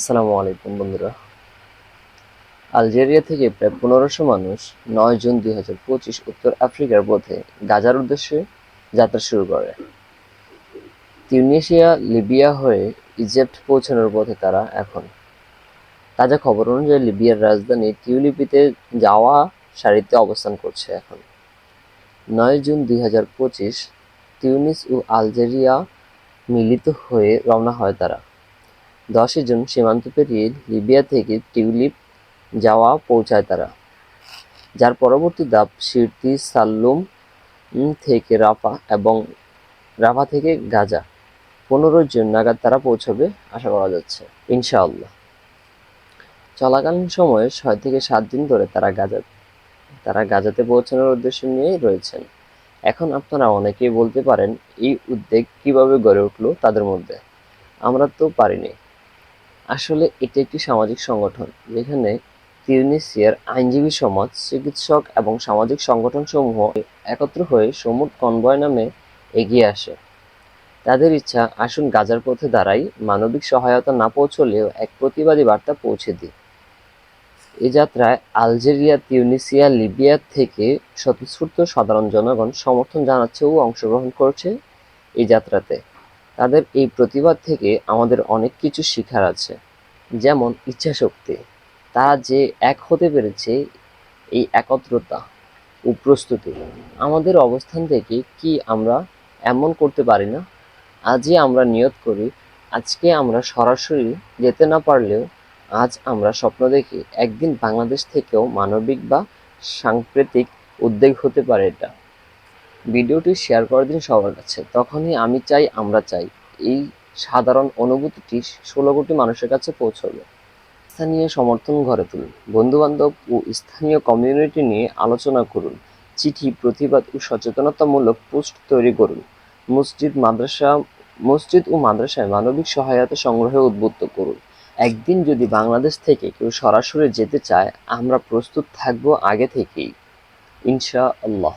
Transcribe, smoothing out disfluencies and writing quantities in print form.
আসসালামু আলাইকুম বন্ধুরা। আলজেরিয়া থেকে প্রায় 1500 মানুষ 9 জুন 2025 উত্তর আফ্রিকার পথে গাজার উদ্দেশ্যে যাত্রা শুরু করে। তিউনিসিয়া, লিবিয়া হয়ে ইজিপ্ট পৌঁছানোর পথে তারা এখন। তাজা খবর অনুযায়ী লিবিয়ার রাজধানী টিউলিপিতে যাওয়া সারিতে অবস্থান করছে এখন। 9 জুন 2025 তিউনিস ও আলজেরিয়া মিলিত হয়ে রওনা হয় তারা। 10 জুন সীমান্ত পেরিয়ে লিবিয়া থেকে টিউলিপ যাওয়া পৌঁছায় তারা, যার পরবর্তী ধাপ সিরতি, সাল্লুম থেকে রাফা এবং রাফা থেকে গাজা। 15 জুন নাগাদ তারা পৌঁছবে আশা করা যাচ্ছে, ইনশাআল্লাহ। চলাকালীন সময়ে 6 থেকে 7 দিন ধরে তারা গাজাতে পৌঁছানোর উদ্দেশ্য নিয়েই রয়েছেন। এখন আপনারা অনেকেই বলতে পারেন, এই উদ্যোগ কিভাবে গড়ে উঠলো তাদের মধ্যে? আমরা তো পারিনি। আসলে এটি একটি সামাজিক সংগঠন, যেখানে তিউনিসিয়ার আইনজীবী সমাজ, চিকিৎসক এবং সামাজিক সংগঠনসমূহ একত্র হয়ে সমুট কনভয় নামে এগিয়ে আসে। তাদের ইচ্ছা, আসুন গাজার পথে দাঁড়াই, মানবিক সহায়তা না পৌঁছলেও এক প্রতিবাদী বার্তা পৌঁছে দিই। এই যাত্রায় আলজেরিয়া, তিউনিসিয়া, লিবিয়া থেকে স্বতঃস্ফূর্ত সাধারণ জনগণ সমর্থন জানাচ্ছে ও অংশগ্রহণ করছে এই যাত্রাতে। তাদের এই প্রতিবাদ থেকে আমাদের অনেক কিছু শেখার আছে, যেমন ইচ্ছাশক্তি। তারা যে এক হতে পেরেছে, এই একত্রতা ও প্রস্তুতি। আমাদের অবস্থান থেকে কি আমরা এমন করতে পারি না? আজই আমরা নিয়ত করি, আজকে আমরা সরাসরি যেতে না পারলেও আজ আমরা স্বপ্ন দেখি একদিন বাংলাদেশ থেকেও মানবিক বা সাংস্কৃতিক উদ্যোগ হতে পারে এটা। ভিডিওটি শেয়ার করে দিন সবার কাছে। তখনই আমি চাই, আমরা চাই, এই সাধারণ অনুভূতিটি 16 কোটি মানুষের কাছে পৌঁছবে। স্থানীয় সমর্থন গড়ে তুলুন, বন্ধুবান্ধব ও স্থানীয় কমিউনিটি নিয়ে আলোচনা করুন, চিঠি, প্রতিবাদ ও সচেতনতামূলক পোস্ট তৈরি করুন, মসজিদ ও মাদ্রাসায় মানবিক সহায়তা সংগ্রহে উদ্বুদ্ধ করুন। একদিন যদি বাংলাদেশ থেকে কেউ সরাসরি যেতে চায়, আমরা প্রস্তুত থাকবো আগে থেকেই, ইনশাআল্লাহ।